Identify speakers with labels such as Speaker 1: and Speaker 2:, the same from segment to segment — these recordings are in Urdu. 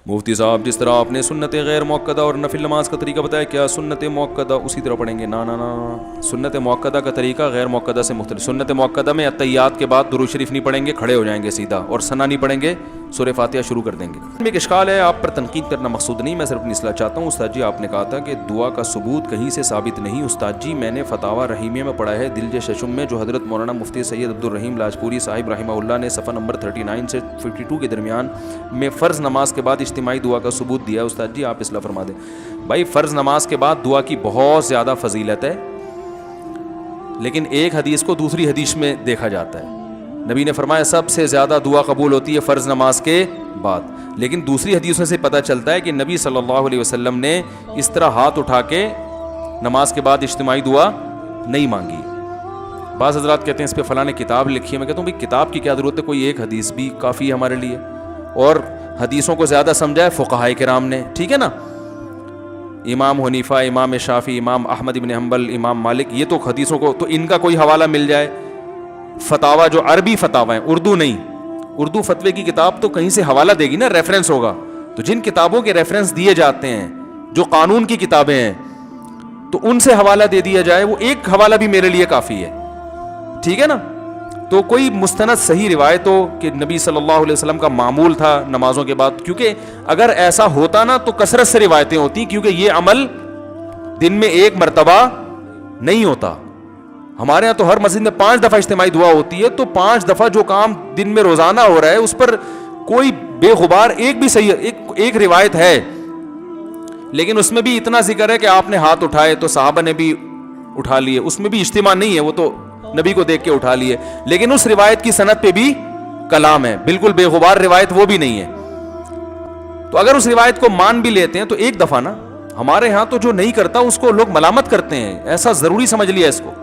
Speaker 1: مفتی صاحب جس طرح آپ نے سنت غیر موقدہ اور نفل نماز کا طریقہ بتایا کیا سنت موقدہ اسی طرح پڑھیں گے؟ نا سنت موقدہ کا طریقہ غیر موقدہ سے مختلف. سنت موقدہ میں اتحیات کے بعد درود شریف نہیں پڑھیں گے, کھڑے ہو جائیں گے سیدھا, اور ثنا نہیں پڑھیں گے, سورہ فاتحہ شروع کر دیں گے. میں ایک اشکال ہے, آپ پر تنقید کرنا مقصود نہیں, میں صرف اپنی اصلاح چاہتا ہوں. استاد جی آپ نے کہا تھا کہ دعا کا ثبوت کہیں سے ثابت نہیں. استاد جی میں نے فتاوی رحیمیہ میں پڑھا ہے دلج ششم میں, جو حضرت مولانا مفتی سید عبدالرحیم لاجپوری صاحب رحمہ اللہ نے صفحہ نمبر 39 سے 52 کے درمیان میں فرض نماز کے بعد اجتماعی دعا کا ثبوت دیا ہے. استاد جی آپ اصلاح فرما دیں. بھائی فرض نماز کے بعد دعا کی بہت زیادہ فضیلت ہے, لیکن ایک حدیث کو دوسری حدیث میں دیکھا جاتا ہے. نبی نے فرمایا سب سے زیادہ دعا قبول ہوتی ہے فرض نماز کے بعد, لیکن دوسری حدیث میں سے پتہ چلتا ہے کہ نبی صلی اللہ علیہ وسلم نے اس طرح ہاتھ اٹھا کے نماز کے بعد اجتماعی دعا نہیں مانگی. بعض حضرات کہتے ہیں اس پہ فلاں نے کتاب لکھی ہے. میں کہتا ہوں بھائی کتاب کی کیا ضرورت ہے, کوئی ایک حدیث بھی کافی ہے ہمارے لیے, اور حدیثوں کو زیادہ سمجھا ہے فقہائے کرام نے, ٹھیک ہے نا. امام حنیفہ, امام شافعی, امام احمد بن حنبل, امام مالک, یہ تو حدیثوں کو تو ان کا کوئی حوالہ مل جائے. فتاوی جو عربی فتاوی ہیں, اردو نہیں, اردو فتوے کی کتاب تو کہیں سے حوالہ دے گی نا, ریفرنس ہوگا. تو جن کتابوں کے ریفرنس دیے جاتے ہیں جو قانون کی کتابیں ہیں, تو ان سے حوالہ دے دیا جائے, وہ ایک حوالہ بھی میرے لیے کافی ہے, ٹھیک ہے نا. تو کوئی مستند صحیح روایت ہو کہ نبی صلی اللہ علیہ وسلم کا معمول تھا نمازوں کے بعد, کیونکہ اگر ایسا ہوتا نا تو کثرت سے روایتیں ہوتی, کیونکہ یہ عمل دن میں ایک مرتبہ نہیں ہوتا. ہمارے ہاں تو ہر مسجد میں 5 دفعہ اجتماعی دعا ہوتی ہے, تو 5 دفعہ جو کام دن میں روزانہ ہو رہا ہے اس پر کوئی بے غبار ایک بھی صحیح ایک روایت ہے, لیکن اس میں بھی اتنا ذکر ہے کہ آپ نے ہاتھ اٹھائے تو صحابہ نے بھی اٹھا لیے, اس میں بھی اجتماع نہیں ہے, وہ تو نبی کو دیکھ کے اٹھا لیے, لیکن اس روایت کی سند پہ بھی کلام ہے, بالکل بے غبار روایت وہ بھی نہیں ہے. تو اگر اس روایت کو مان بھی لیتے ہیں تو ایک دفعہ نا, ہمارے ہاں تو جو نہیں کرتا اس کو لوگ ملامت کرتے ہیں, ایسا ضروری سمجھ لیا اس کو.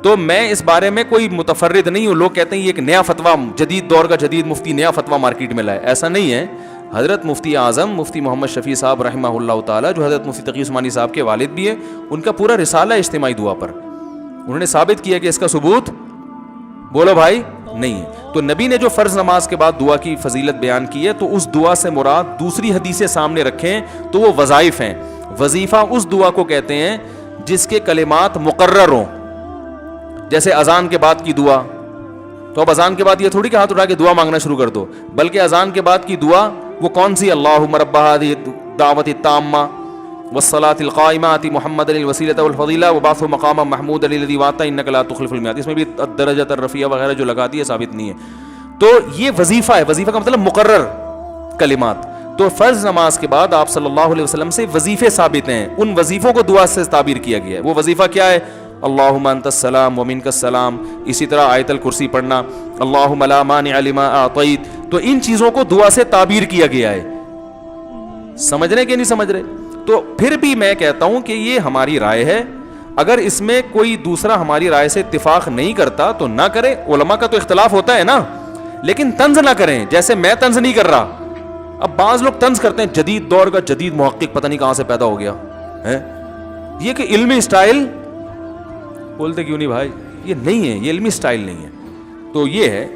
Speaker 1: تو میں اس بارے میں کوئی متفرد نہیں ہوں. لوگ کہتے ہیں یہ ایک نیا فتویٰ, جدید دور کا جدید مفتی نیا فتویٰ مارکیٹ میں لائے, ایسا نہیں ہے. حضرت مفتی اعظم مفتی محمد شفیع صاحب رحمہ اللہ تعالیٰ, جو حضرت مفتی تقی عثمانی صاحب کے والد بھی ہیں, ان کا پورا رسالہ ہے اجتماعی دعا پر. انہوں نے ثابت کیا کہ اس کا ثبوت بولو بھائی نہیں ہے. تو نبی نے جو فرض نماز کے بعد دعا کی فضیلت بیان کی ہے, تو اس دعا سے مراد دوسری حدیثیں سامنے رکھیں تو وہ وظائف ہیں. وظیفہ اس دعا کو کہتے ہیں جس کے کلمات مقرر ہوں, جیسے اذان کے بعد کی دعا. تو اب اذان کے بعد یہ تھوڑی کہ ہاتھ اٹھا کے دعا مانگنا شروع کر دو, بلکہ اذان کے بعد کی دعا وہ کون سی؟ اللہم رب ہذہ الدعوۃ التامہ والصلاۃ القائمہ آتی محمد الوسیلۃ والفضیلہ وبعثہ مقاما محمود الذی وعدتہ انک لا تخلف الميعاد. اس میں بھی الدرجۃ الرفیعہ وغیرہ جو لگاتی ہے ثابت نہیں ہے. تو یہ وظیفہ ہے, وظیفہ کا مطلب مقرر کلمات. تو فرض نماز کے بعد آپ صلی اللہ علیہ وسلم سے وظیفے ثابت ہیں, ان وظیفوں کو دعا سے تعبیر کیا گیا ہے. وہ وظیفہ کیا ہے؟ اللہم انت السلام ومنک السلام. اسی طرح آیت الکرسی پڑھنا, اللہم لا مانع لما اعطیت. تو ان چیزوں کو دعا سے تعبیر کیا گیا ہے. سمجھ رہے کہ نہیں سمجھ رہے؟ تو پھر بھی میں کہتا ہوں کہ یہ ہماری رائے ہے, اگر اس میں کوئی دوسرا ہماری رائے سے اتفاق نہیں کرتا تو نہ کرے. علماء کا تو اختلاف ہوتا ہے نا, لیکن طنز نہ کریں, جیسے میں طنز نہیں کر رہا. اب بعض لوگ طنز کرتے ہیں, جدید دور کا جدید محقق پتہ نہیں کہاں سے پیدا ہو گیا ہے, یہ کہ علمی سٹائل بولتے کیوں نہیں بھائی, یہ نہیں ہے, یہ علمی سٹائل نہیں ہے. تو یہ ہے.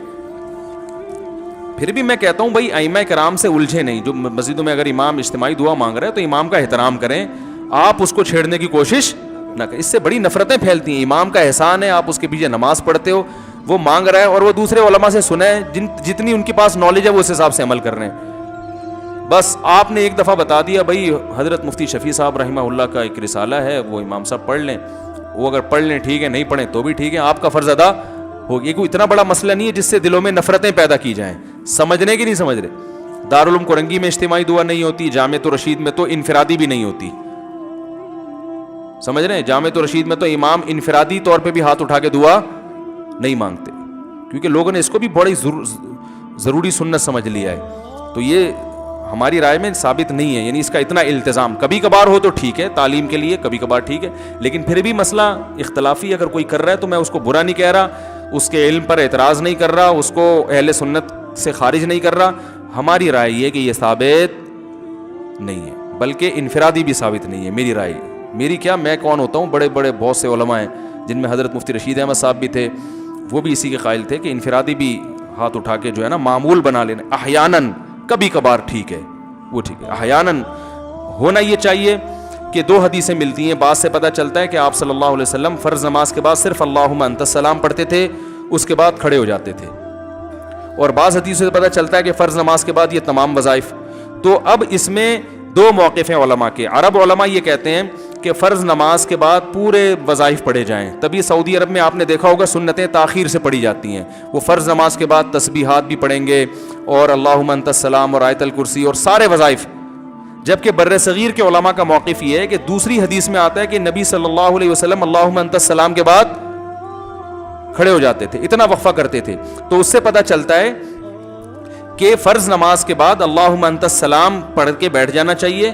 Speaker 1: پھر بھی میں کہتا ہوں بھائی ائمہ کرام سے الجھے نہیں. جو مسجدوں میں اگر امام اجتماعی دعا مانگ رہے ہیں تو امام کا احترام کریں, آپ اس کو چھیڑنے کی کوشش نہ کریں. اس سے بڑی نفرتیں پھیلتی ہیں. امام کا احسان ہے, آپ اس کے پیچھے نماز پڑھتے ہو, وہ مانگ رہا ہے اور وہ دوسرے علماء سے سنیں, جتنی ان کے پاس نالج ہے وہ اس حساب سے عمل کر رہے ہیں. بس آپ نے ایک دفعہ بتا دیا بھائی حضرت مفتی شفیع صاحب رحمہ اللہ کا ایک رسالہ ہے, وہ امام صاحب پڑھ لیں, وہ اگر پڑھ لیں ٹھیک ہے, نہیں پڑھیں تو بھی ٹھیک ہے, آپ کا فرض ادا ہو. یہ کوئی اتنا بڑا مسئلہ نہیں ہے جس سے دلوں میں نفرتیں پیدا کی جائیں. سمجھنے کی نہیں سمجھ رہے. دارالعلوم کورنگی میں اجتماعی دعا نہیں ہوتی, جامعۃ الرشید میں تو انفرادی بھی نہیں ہوتی. سمجھ رہے ہیں؟ جامعۃ الرشید میں تو امام انفرادی طور پہ بھی ہاتھ اٹھا کے دعا نہیں مانگتے, کیونکہ لوگوں نے اس کو بھی بڑی ضروری سنت سمجھ لیا ہے. تو یہ ہماری رائے میں ثابت نہیں ہے, یعنی اس کا اتنا التزام. کبھی کبھار ہو تو ٹھیک ہے, تعلیم کے لیے کبھی کبھار ٹھیک ہے, لیکن پھر بھی مسئلہ اختلافی اگر کوئی کر رہا ہے تو میں اس کو برا نہیں کہہ رہا, اس کے علم پر اعتراض نہیں کر رہا, اس کو اہل سنت سے خارج نہیں کر رہا. ہماری رائے یہ کہ یہ ثابت نہیں ہے, بلکہ انفرادی بھی ثابت نہیں ہے. میری رائے, میری کیا, میں کون ہوتا ہوں, بڑے بڑے بہت سے علماء ہیں جن میں حضرت مفتی رشید احمد صاحب بھی تھے, وہ بھی اسی کے قائل تھے کہ انفرادی بھی ہاتھ اٹھا کے جو ہے نا معمول بنا لینا احیاناً کبھی کبھار ٹھیک ہے. وہ ٹھیک ہے. احیاناً ہونا یہ چاہیے کہ دو حدیثیں ملتی ہیں. بعض سے پتہ چلتا ہے کہ آپ صلی اللہ علیہ وسلم فرض نماز کے بعد صرف اللہم انت السلام پڑھتے تھے, اس کے بعد کھڑے ہو جاتے تھے, اور بعض حدیثوں سے پتہ چلتا ہے کہ فرض نماز کے بعد یہ تمام وظائف. تو اب اس میں دو موقف ہیں علماء کے. عرب علماء یہ کہتے ہیں کہ فرض نماز کے بعد پورے وظائف پڑھے جائیں, تبھی سعودی عرب میں آپ نے دیکھا ہوگا سنتیں تاخیر سے پڑھی جاتی ہیں. وہ فرض نماز کے بعد تسبیحات بھی پڑھیں گے اور اللہم انت السلام اور آیت الکرسی اور سارے وظائف. جبکہ بر صغیر کے علماء کا موقف یہ ہے کہ دوسری حدیث میں آتا ہے کہ نبی صلی اللہ علیہ وسلم اللہم انت السلام کے بعد کھڑے ہو جاتے تھے, اتنا وقفہ کرتے تھے. تو اس سے پتہ چلتا ہے کہ فرض نماز کے بعد اللہم انت السلام پڑھ کے بیٹھ جانا چاہیے.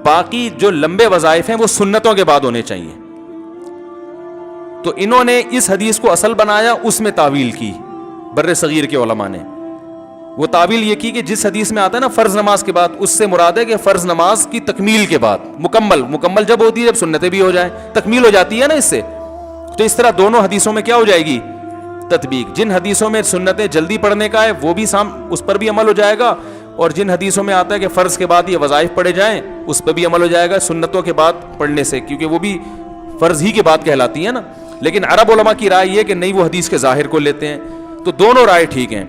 Speaker 1: باقی جو لمبے وظائف ہیں وہ سنتوں کے بعد ہونے چاہیے. تو انہوں نے اس حدیث کو اصل بنایا, اس میں تعویل کی بر صغیر کے علماء نے. وہ تعویل یہ کی کہ جس حدیث میں آتا ہے نا فرض نماز کے بعد, اس سے مراد ہے کہ فرض نماز کی تکمیل کے بعد, مکمل جب ہوتی ہے جب سنتیں بھی ہو جائیں, تکمیل ہو جاتی ہے نا اس سے. تو اس طرح دونوں حدیثوں میں کیا ہو جائے گی, تطبیق. جن حدیثوں میں سنتیں جلدی پڑھنے کا ہے وہ بھی اس پر بھی عمل ہو جائے گا, اور جن حدیثوں میں آتا ہے کہ فرض کے بعد یہ وظائف پڑھے جائیں اس پہ بھی عمل ہو جائے گا سنتوں کے بعد پڑھنے سے, کیونکہ وہ بھی فرض ہی کے بعد کہلاتی ہیں نا. لیکن عرب علماء کی رائے یہ کہ نہیں, وہ حدیث کے ظاہر کو لیتے ہیں. تو دونوں رائے ٹھیک ہیں.